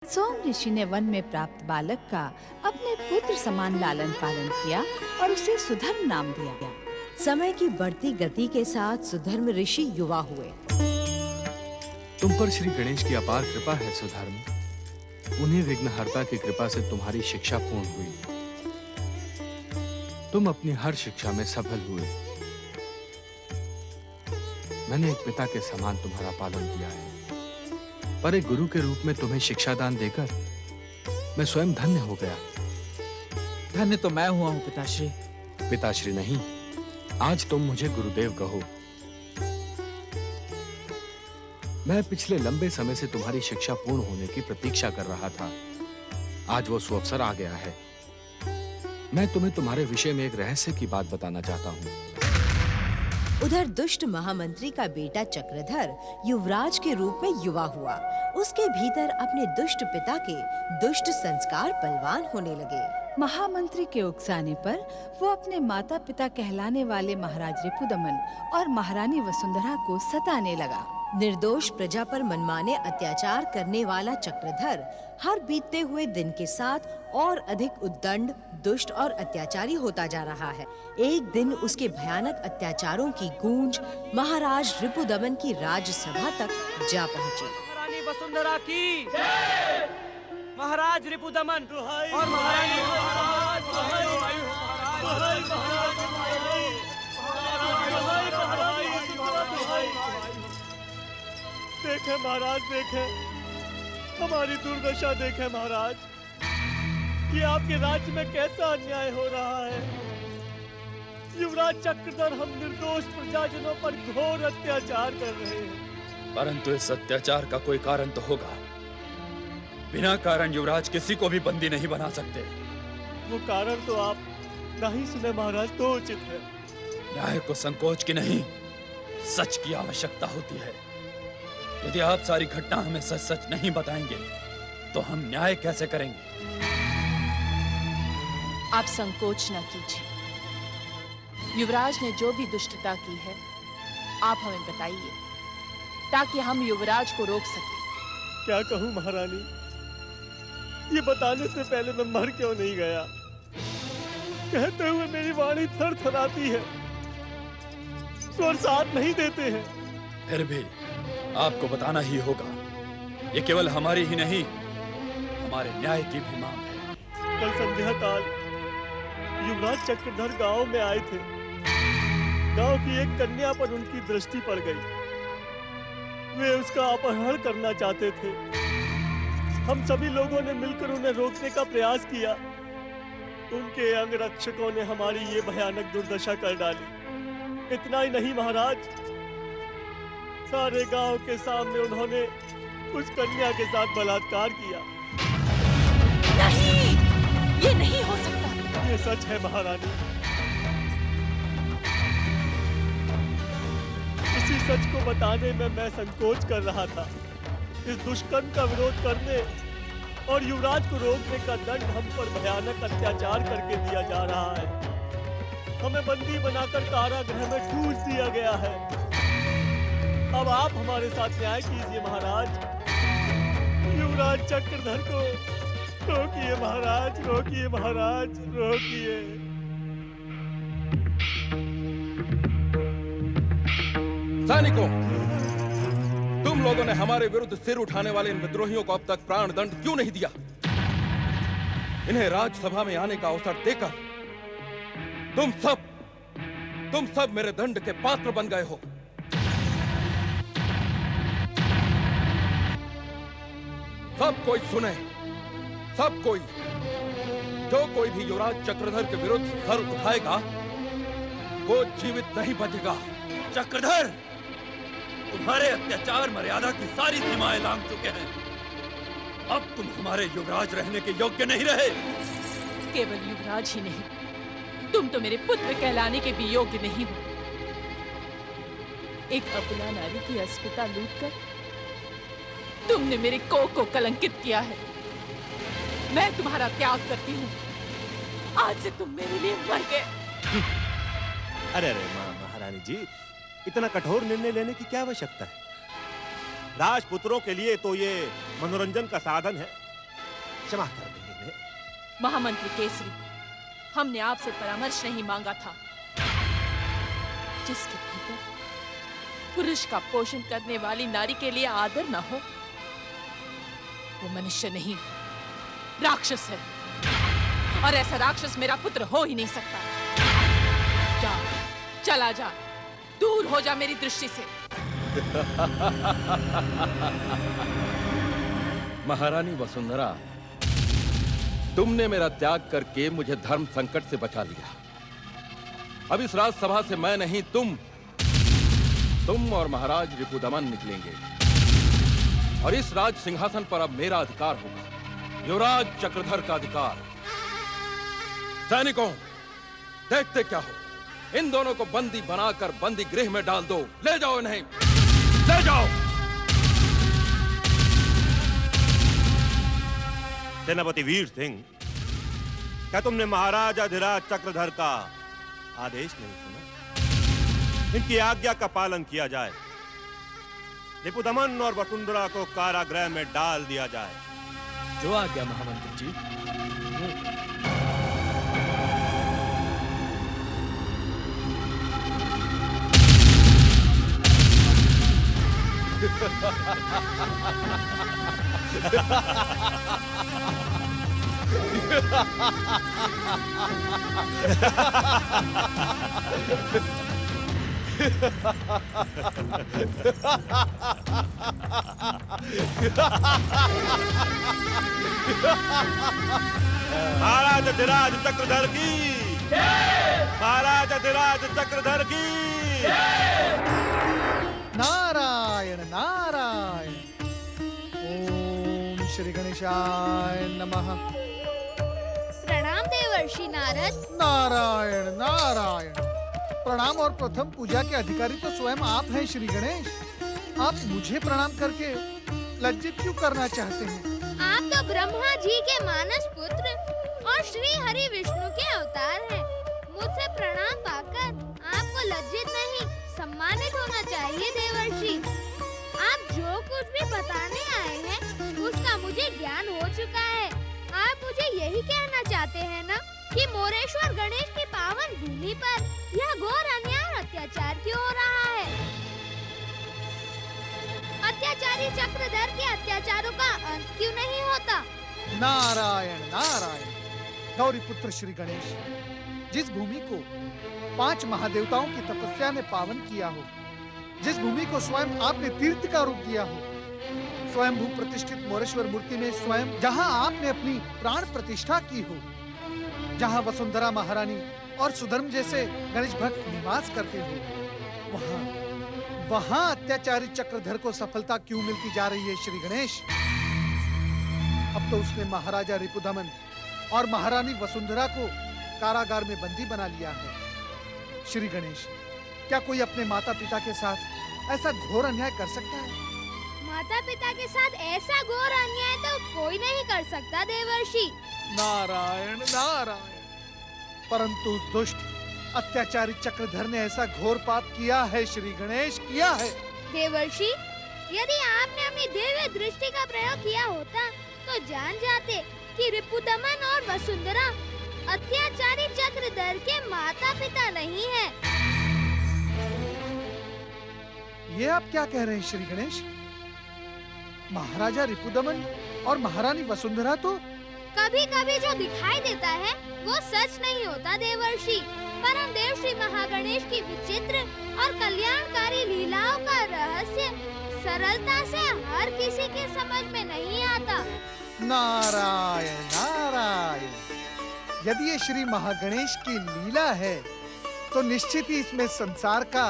सोम ऋषि ने वन में प्राप्त बालक का अपने पुत्र समान लालन पालन किया और उसे सुधर्म नाम दिया गया। समय की बढ़ती गति के साथ सुधर्म ऋषि युवा हुए। तुम पर श्री गणेश की अपार कृपा है सुधर्म। उन्हीं विघ्नहर्ता की कृपा से तुम्हारी शिक्षा पूर्ण हुई। तुम अपनी हर शिक्षा में सफल हुए। मैंने एक पिता के समान तुम्हारा पालन किया है, पर एक गुरु के रूप में तुम्हें शिक्षा दान देकर मैं स्वयं धन्य हो गया। धन्य तो मैं हुआ हूँ पिताश्री। पिताश्री नहीं, आज तुम मुझे गुरुदेव कहो। मैं पिछले लंबे समय से तुम्हारी शिक्षा पूर्ण होने की प्रतीक्षा कर रहा था। आज वो सुअवसर आ गया है। मैं तुम्हें तुम्हारे विषय में एक रहस्य की बात बताना चाहता हूँ। उधर दुष्ट महामंत्री का बेटा चक्रधर युवराज के रूप में युवा हुआ। उसके भीतर अपने दुष्ट पिता के दुष्ट संस्कार बलवान होने लगे। महामंत्री के उकसाने पर वो अपने माता पिता कहलाने वाले महाराज रिपुदमन और महारानी वसुंधरा को सताने लगा। निर्दोष प्रजा पर मनमाने अत्याचार करने वाला चक्रधर हर बीतते हुए दिन के साथ और अधिक उद्दंड, दुष्ट और अत्याचारी होता जा रहा है। एक दिन उसके भयानक अत्याचारों की गूंज महाराज रिपुदमन की राजसभा तक जा पहुंची। महारानी वसुंधरा की महाराज रिपुदमन और महारानी देखे महाराज, देखे हमारी दुर्दशा, देखे महाराज, ये आपके राज्य में कैसा अन्याय हो रहा है। युवराज चक्रधर हम निर्दोष प्रजाजनों पर घोर अत्याचार कर रहे हैं। परंतु इस अत्याचार का कोई कारण तो होगा। बिना कारण युवराज किसी को भी बंदी नहीं बना सकते। वो कारण तो आप नहीं सुने महाराज तो उचित है। न्याय को संकोच की नहीं, सच की आवश्यकता होती है। यदि आप सारी घटना हमें सच सच नहीं बताएंगे तो हम न्याय कैसे करेंगे? आप संकोच न कीजिए। युवराज ने जो भी दुष्टता की है आप हमें बताइए, ताकि हम युवराज को रोक सकें। क्या कहूँ महारानी, ये बताने से पहले मैं मर क्यों नहीं गया। कहते हुए मेरी वाणी थर थराती है, स्वर साथ नहीं देते हैं। फिर भी आपको बताना ही होगा। ये केवल हमारी ही नहीं, हमारे न्याय की भी मांग है। कल संध्या काल युवराज चक्रधर गांव में आए थे। गांव की एक कन्या पर उनकी दृष्टि पड़ गई। वे उसका अपहरण करना चाहते थे। हम सभी लोगों ने मिलकर उन्हें रोकने का प्रयास किया। उनके अंगरक्षकों ने हमारी ये भयानक दुर्दशा कर डाली। इतना ही नहीं महाराज, सारे गांव के सामने उन्होंने उस कन्या के साथ बलात्कार किया। नहीं, ये नहीं हो सकता। ये सच है महारानी। इसी सच को बताने में मैं संकोच कर रहा था। इस दुष्कर्म का विरोध करने और युवराज को रोकने का दंड हम पर भयानक अत्याचार करके दिया जा रहा है। हमें बंदी बनाकर कारागृह में ठूस दिया गया है। अब आप हमारे साथ न्याय कीजिए महाराज। युवराज चक्रधर को रोकिए महाराज, रोकिए महाराज, रोकिए। सैनिकों, तुम लोगों ने हमारे विरुद्ध सिर उठाने वाले इन विद्रोहियों को अब तक प्राण दंड क्यों नहीं दिया? इन्हें राजसभा में आने का अवसर देकर तुम सब मेरे दंड के पात्र बन गए हो। सब कोई सुने, सब कोई। जो कोई भी युवराज चक्रधर के विरुद्ध सर उठाएगा वो जीवित नहीं बचेगा। चक्रधर, तुम्हारे अत्याचार मर्यादा की सारी सीमाएं लांघ चुके हैं। अब तुम हमारे युवराज रहने के योग्य नहीं रहे। केवल युवराज ही नहीं, तुम तो मेरे पुत्र कहलाने के भी योग्य नहीं हो। एक अबला नारी की अस्मिता लूटकर तुमने मेरे कोख को कलंकित किया है। मैं तुम्हारा त्याग करती हूँ। आज से तुम मेरे लिए मर गए। अरे महारानी जी, इतना कठोर निर्णय लेने की क्या आवश्यकता है? राजपुत्रों के लिए तो ये मनोरंजन का साधन है। क्षमा कर दें इन्हें। महामंत्री केसरी, हमने आपसे परामर्श नहीं मांगा था। जिसके भीतर पुरुष का पोषण करने वाली नारी के लिए आदर न हो, वो मनुष्य नहीं, राक्षस है। और ऐसा राक्षस मेरा पुत्र हो ही नहीं सकता। जा, चला जा, दूर हो जा मेरी दृष्टि से। महारानी वसुंधरा, तुमने मेरा त्याग करके मुझे धर्म संकट से बचा लिया। अब इस राजसभा से मैं नहीं, तुम और महाराज रिपुदमन निकलेंगे और इस राज सिंहासन पर अब मेरा अधिकार होगा, युवराज चक्रधर का अधिकार। सैनिकों, देखते क्या हो, इन दोनों को बंदी बनाकर बंदी गृह में डाल दो। ले जाओ इन्हें, ले जाओ। सेनापति वीर सिंह, क्या तुमने महाराज अधिराज चक्रधर का आदेश नहीं सुना? इनकी आज्ञा का पालन किया जाए, रिपुदमन और वसुंधरा को कारागृह में डाल दिया जाए। जो आज्ञा महामंत्री जी। महाराज अधिराज चक्रधर की, महाराज अधिराज चक्रधर की। नारायण नारायण। ओम श्री गणेशाय नमः। प्रणाम देवर्षि नारद। नारायण नारायण। प्रणाम। और प्रथम पूजा के अधिकारी तो स्वयं आप हैं श्री गणेश। आप मुझे प्रणाम करके लज्जित क्यों करना चाहते हैं? आप तो ब्रह्मा जी के मानस पुत्र और श्री हरि विष्णु के अवतार हैं। मुझसे प्रणाम पाकर आपको लज्जित नहीं, सम्मानित होना चाहिए देवर्षि। आप जो कुछ भी बताने आए हैं उसका मुझे ज्ञान हो चुका है। आप मुझे यही कहना चाहते हैं ना कि मोरेश्वर गणेश की पावन भूमि पर यह घोर अन्याय और अत्याचार क्यों हो रहा है? अत्याचारी चक्रधर के अत्याचारों का अंत क्यों नहीं होता? नारायण नारायण। गौरी पुत्र श्री गणेश, जिस भूमि को 5 महादेवताओं की तपस्या ने पावन किया हो, जिस भूमि को स्वयं आपने तीर्थ का रूप दिया हो, स्वयं भू प्रतिष्ठित मोरेश्वर मूर्ति में स्वयं जहां आपने अपनी प्राण प्रतिष्ठा की हो, जहां वसुंधरा महारानी और सुधर्म जैसे गणेश भक्त निवास करते हो, वहां अत्याचारी चक्रधर को सफलता क्यों मिलती जा रही है श्री गणेश? अब तो उसने महाराजा रिपुदमन और महारानी वसुंधरा को कारागार में बंदी बना लिया है। श्री गणेश, क्या कोई अपने माता पिता के साथ ऐसा घोर अन्याय कर सकता है? माता पिता के साथ ऐसा घोर अन्याय तो कोई नहीं कर सकता देवर्षि। नारायण नारायण। परंतु उस दुष्ट अत्याचारी चक्रधर ने ऐसा घोर पाप किया है श्री गणेश, किया है। देवर्षि, यदि आपने अपनी दिव्य दृष्टि का प्रयोग किया होता तो जान जाते कि रिपुदमन और वसुंधरा अत्याचारी चक्रधर के माता पिता नहीं है। ये आप क्या कह रहे हैं श्री गणेश? महाराजा रिपुदमन और महारानी वसुंधरा तो कभी कभी जो दिखाई देता है वो सच नहीं होता देवर्षि। परम देव श्री महागणेश की विचित्र और कल्याणकारी लीलाओं का रहस्य सरलता से हर किसी के समझ में नहीं आता। नारायण नारायण। यदि ये श्री महागणेश की लीला है तो निश्चित ही इसमें संसार का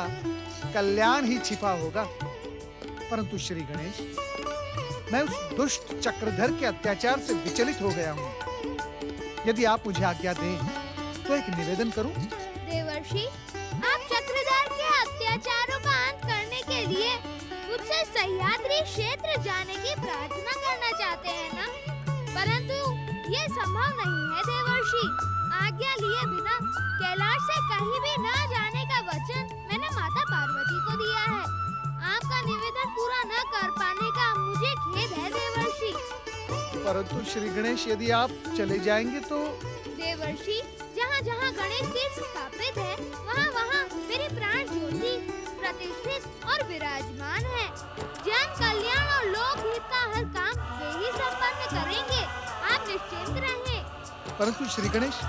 कल्याण ही छिपा होगा। परंतु श्री गणेश, मैं उस दुष्ट चक्रधर के अत्याचार से विचलित हो गया हूँ। यदि आप मुझे आज्ञा दें तो एक निवेदन करूं? देवर्षि, आप चक्रधर के अत्याचारों का अंत करने के लिए मुझसे सह्याद्री क्षेत्र जाने की प्रार्थना करना चाहते हैं ना? परंतु ये संभव नहीं है देवर्षि। आज्ञा लिए बिना कैलाश से कहीं भी न जाने का वचन मैंने माता पार्वती को दिया है। आपका निवेदन पूरा न कर पाने का मुझे खेद है देवर्षि। परंतु श्री गणेश, यदि आप चले जाएंगे तो देवर्षि, जहाँ जहाँ गणेश तीर्थ स्थापित है, वहाँ वहाँ मेरे प्राण ज्योति प्रतिष्ठित और विराजमान है। जन कल्याण और लोक हित का हर काम वे ही संपन्न करेंगे, आप निश्चिंत रहें। परंतु श्री गणेश,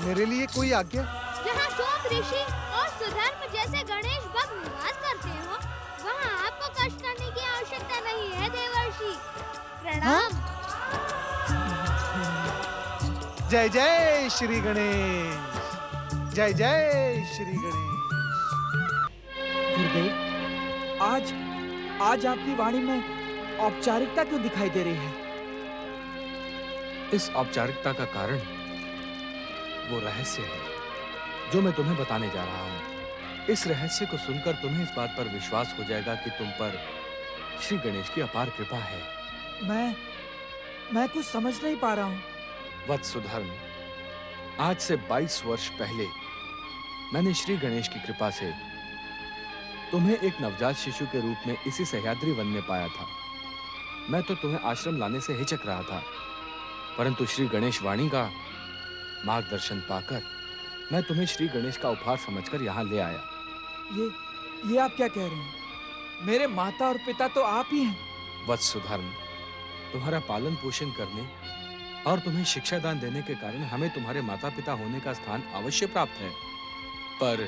मेरे लिए कोई आज्ञा? जहाँ सोम ऋषि और सुधर्म जैसे गणेश भक्त निवास करते हो, वहाँ आपको कष्ट करने की आवश्यकता नहीं है देवर्षि। प्रणाम। जय जय श्री गणेश, जय जय श्री गणेश। गुरुदेव, आज आपकी वाणी में औपचारिकता क्यों दिखाई दे रही है? इस औपचारिकता का कारण वो रहस्य है जो मैं तुम्हें बताने जा रहा हूँ। इस रहस्य को सुनकर तुम्हें इस बात पर विश्वास हो जाएगा कि तुम पर श्री गणेश की अपार कृपा है। मैं कुछ समझ नहीं पा रहा हूँ। वत्सुधर्म, आज से 22 वर्ष पहले मैंने श्री गणेश की कृपा से तुम्हें एक नवजात शिशु के रूप में इसी सह्याद्री वन में पाया था। मैं तो तुम्हें आश्रम लाने से हिचक रहा था, परंतु श्री गणेश वाणी का मार्गदर्शन पाकर मैं तुम्हें श्री गणेश का उपहार समझकर यहाँ ले आया। ये आप क्या कह रहे हैं? मेरे माता और पिता तो आप ही हैं। वत्सुधर्म, तुम्हारा पालन पोषण करने और तुम्हें शिक्षा दान देने के कारण हमें तुम्हारे माता पिता होने का स्थान अवश्य प्राप्त है, पर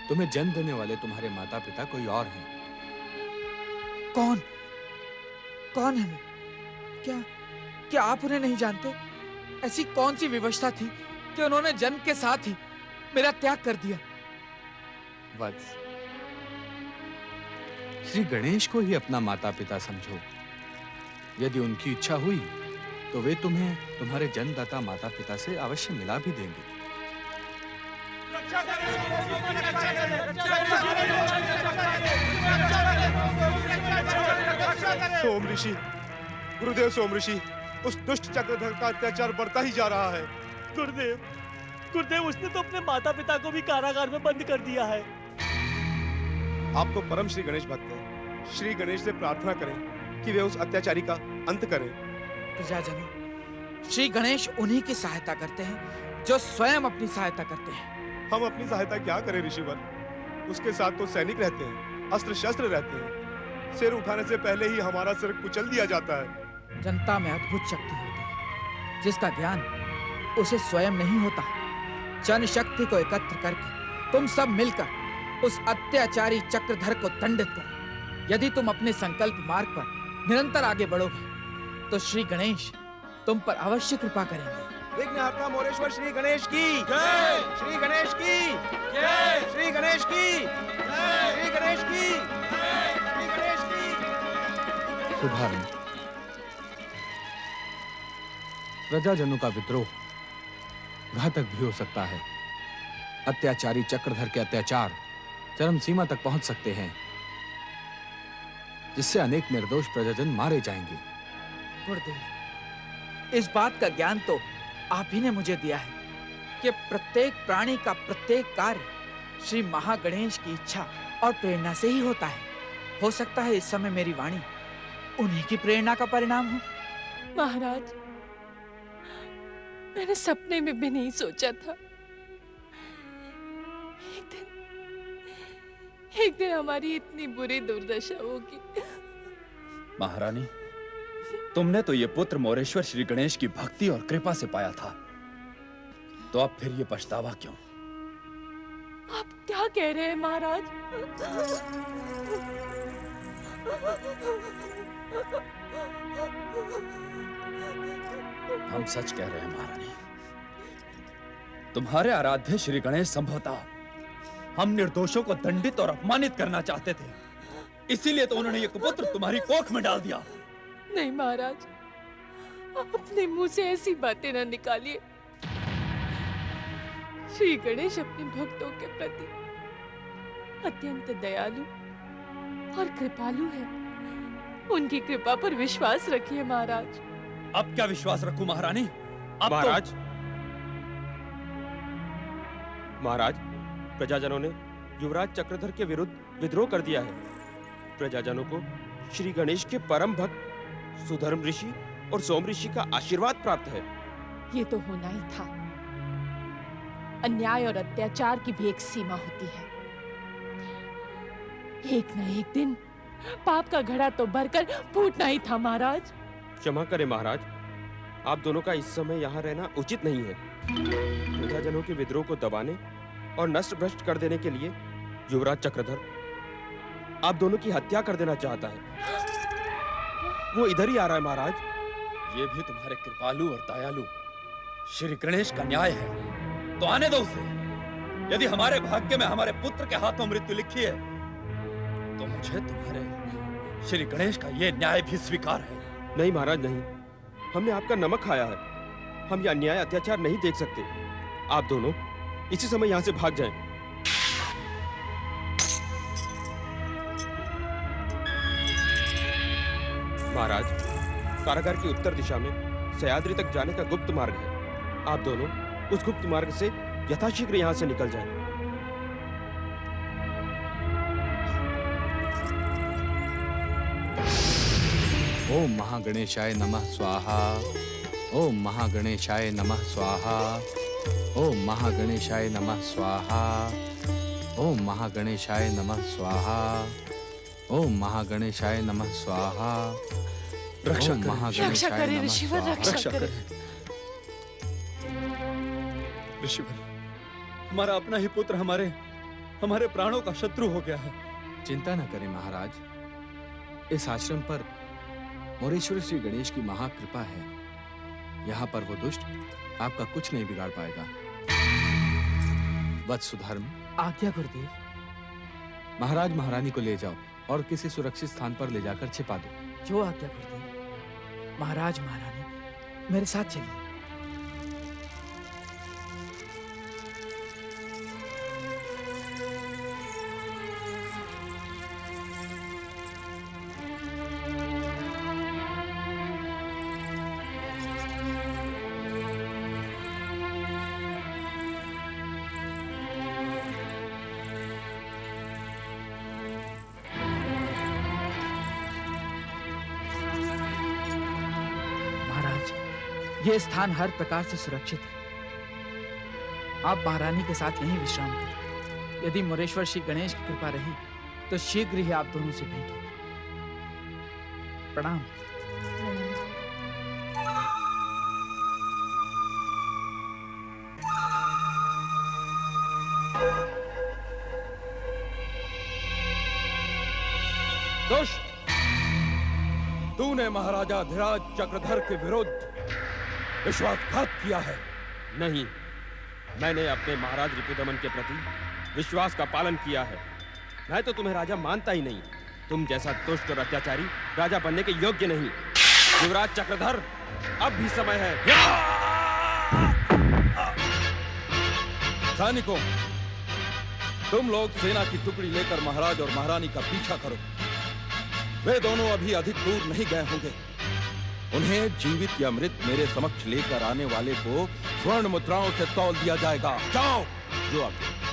तुम्हें जन्म देने वाले तुम्हारे माता पिता कोई और हैं। कौन है? क्या आप उन्हें नहीं जानते? ऐसी कौन सी विवशता थी कि उन्होंने जन्म के साथ ही मेरा त्याग कर दिया? वत्स, श्री गणेश को ही अपना माता पिता समझो। यदि उनकी इच्छा हुई तो वे तुम्हें तुम्हारे जन्मदाता माता पिता से अवश्य मिला भी देंगे। सोम ऋषि, गुरुदेव सोम ऋषि, उस दुष्ट चक्रधर का अत्याचार बढ़ता ही जा रहा है। गुरुदेव, उसने तो अपने माता पिता को भी कारागार में बंद कर दिया है। आप तो परम श्री गणेश भक्त हैं। श्री गणेश से प्रार्थना करें कि वे उस अत्याचारी का अंत करें। प्रजाजनों, श्री गणेश उन्हीं की सहायता करते हैं जो स्वयं अपनी सहायता करते हैं। हम अपनी सहायता क्या करें ऋषिवर? उसके साथ तो सैनिक रहते हैं, अस्त्र शस्त्र रहते हैं। सिर उठाने से पहले ही हमारा सिर कुचल दिया जाता है। जनता में अद्भुत शक्ति होती है जिसका ज्ञान उसे स्वयं नहीं होता। जन शक्ति को एकत्र करके तुम सब मिलकर उस अत्याचारी चक्रधर को दंडित करो। यदि तुम अपने संकल्प मार्ग पर निरंतर आगे बढ़ोगे तो श्री गणेश तुम पर अवश्य कृपा करेंगे। विघ्नहर्ता मोरेश्वर श्री गणेश की जय, श्री गणेश की जय, श्री गणेश की जय, श्री गणेश की जय, श्री गणेश की। सुधर्म, प्रजाजनों का विद्रोह घातक भी हो सकता है। अत्याचारी चक्रधर के अत्याचार चरम सीमा तक पहुंच सकते हैं, जिससे अनेक निर्दोष प्रजाजन मारे जाएंगे। गुरुदेव, इस बात का ज्ञान तो आप ही ने मुझे दिया है कि प्रत्येक प्राणी का प्रत्येक कार्य श्री महागणेश की इच्छा और प्रेरणा से ही होता है। हो सकता है इस समय मेरी वाणी उन्हीं की प्रेरणा का परिणाम हो। महाराज, मैंने सपने में भी नहीं सोचा था एक दिन हमारी इतनी बुरी दुर्दशा होगी। महारानी, तुमने तो ये पुत्र मोरेश्वर श्री गणेश की भक्ति और कृपा से पाया था, तो अब फिर ये पछतावा क्यों? आप क्या कह रहे हैं महाराज? हम सच कह रहे हैं महारानी। तुम्हारे आराध्य श्री गणेश संभवतः हम निर्दोषों को दंडित और अपमानित करना चाहते थे, इसीलिए तो उन्होंने ये कुपुत्र तुम्हारी कोख में डाल दिया। नहीं महाराज, अपने मुंह से ऐसी बातें न निकालिए। श्री गणेश अपने भक्तों के प्रति अत्यंत दयालु और कृपालु है। उनकी कृपा पर विश्वास रखिए महाराज। अब क्या विश्वास रखूं महारानी? अब महाराज, महाराज, प्रजाजनों ने युवराज चक्रधर के विरुद्ध विद्रोह कर दिया है। प्रजाजनों को श्री गणेश के परम भक्त सुधर्म ऋषि और सोम ऋषि का आशीर्वाद प्राप्त है। ये तो होना ही था। अन्याय और अत्याचार की भी एक सीमा होती है। एक न एक दिन पाप का घड़ा तो भरकर फूटना ही था महाराज। क्षमा करें महाराज, आप दोनों का इस समय यहाँ रहना उचित नहीं है। प्रजाजनों के विद्रोह को दबाने और नष्ट भ्रष्ट कर देने के लिए युवराज चक्रधर आप दोनों की हत्या कर देना चाहता है। वो इधर ही आ रहा है महाराज। ये भी तुम्हारे कृपालु और दयालु श्री गणेश का न्याय है, तो आने दो उसे। यदि हमारे भाग्य में हमारे पुत्र के हाथों मृत्यु लिखी है, तो मुझे तुम्हारे श्री गणेश का ये न्याय भी स्वीकार है। नहीं महाराज नहीं, हमने आपका नमक खाया है। हम ये अन्याय अत्याचार नहीं देख सकते। आप दोनों इसी समय यहाँ से भाग जाएं। महाराज, कारागार की उत्तर दिशा में सह्याद्री तक जाने का गुप्त मार्ग है। आप दोनों उस गुप्त मार्ग से यथाशीघ्र यहाँ से निकल जाएं। ओम महागणेशाय नमः स्वाहा। ओम महागणेशाय नमः स्वाहा। ओम महागणेशाय नमः स्वाहा। ओम महागणेशाय नमः स्वाहा। ओम महागणेशाय नमः स्वाहा। रक्षा करे ऋषिवर, रक्षा करे। ऋषिवर, हमारा अपना ही पुत्र हमारे प्राणों का शत्रु हो गया है। चिंता न करें महाराज, इस आश्रम पर मोरेश्वर श्री गणेश की महाकृपा है। यहाँ पर वो दुष्ट आपका कुछ नहीं बिगाड़ पाएगा। वत्सुधर्म। आज्ञा गुरुदेव। महाराज महारानी को ले जाओ और किसी सुरक्षित स्थान पर ले जाकर छिपा दो। जो आज्ञा गुरुदेव। महाराज महारानी मेरे साथ चलिए। ये स्थान हर प्रकार से सुरक्षित है। आप महारानी के साथ यहीं विश्राम करें। यदि मोरेश्वर श्री गणेश की कृपा रही तो शीघ्र ही आप दोनों से भेंट होगी। प्रणाम। दुष्ट, तूने महाराजा धीराज चक्रधर के विरुद्ध विश्वासघात किया है। नहीं, मैंने अपने महाराज रिपुदमन के प्रति विश्वास का पालन किया है। मैं तो तुम्हें राजा मानता ही नहीं। तुम जैसा दुष्ट और अत्याचारी राजा बनने के योग्य नहीं। युवराज चक्रधर, अब भी समय है। सैनिकों, तुम लोग सेना की टुकड़ी लेकर महाराज और महारानी का पीछा करो। वे दोनों अभी अधिक दूर नहीं गए होंगे। उन्हें जीवित या मृत मेरे समक्ष लेकर आने वाले को स्वर्ण मुद्राओं से तौल दिया जाएगा। जाओ। जो आज्ञा।